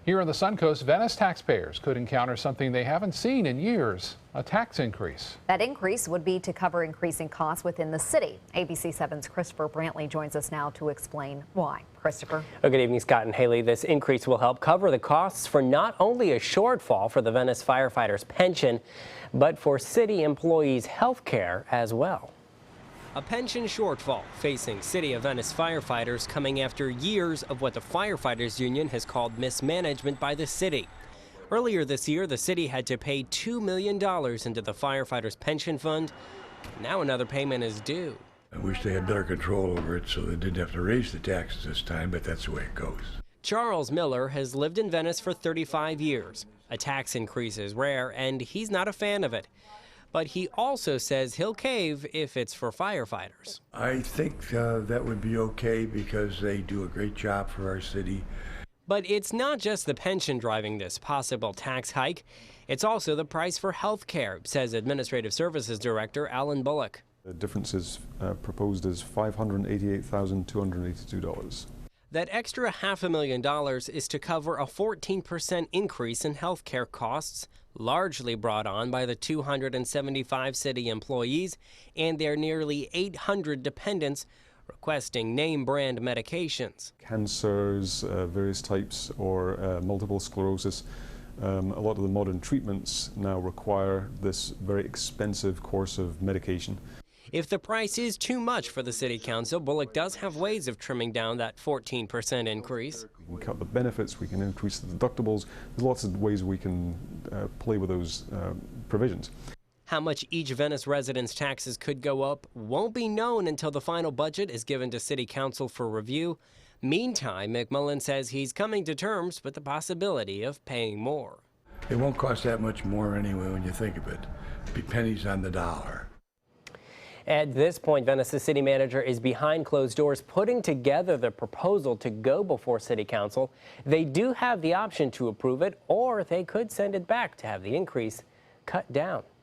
Here on the Suncoast, Venice taxpayers could encounter something they haven't seen in years, a tax increase. That increase would be to cover increasing costs within the city. ABC 7's Christopher Brantley joins us now to explain why. Christopher. Well, good evening, Scott and Haley. This increase will help cover the costs for not only a shortfall for the Venice Firefighters Pension, but for city employees' health care as well. A pension shortfall facing City of Venice firefighters coming after years of what the Firefighters Union has called mismanagement by the city. Earlier this year, the city had to pay $2 million into the Firefighters Pension Fund. Now another payment is due. I wish they had better control over it so they didn't have to raise the taxes this time, but that's the way it goes. Charles Miller has lived in Venice for 35 years. A tax increase is rare, and he's not a fan of it. But he also says he'll cave if it's for firefighters. I think that would be okay because they do a great job for our city. But it's not just the pension driving this possible tax hike. It's also the price for health care, says Administrative Services Director Alan Bullock. The difference is proposed as $588,282. That extra $500,000 is to cover a 14% increase in health care costs, largely brought on by the 275 city employees and their nearly 800 dependents requesting name-brand medications. Cancers, various types, or multiple sclerosis. A lot of the modern treatments now require this very expensive course of medication. If the price is too much for the City Council, Bullock does have ways of trimming down that 14% increase. We can cut the benefits, we can increase the deductibles. There's lots of ways we can play with those provisions. How much each Venice resident's taxes could go up won't be known until the final budget is given to City Council for review. Meantime, McMullen says he's coming to terms with the possibility of paying more. It won't cost that much more anyway when you think of it. It'd be pennies on the dollar. At this point, Venice's city manager is behind closed doors putting together the proposal to go before City Council. They do have the option to approve it, or they could send it back to have the increase cut down.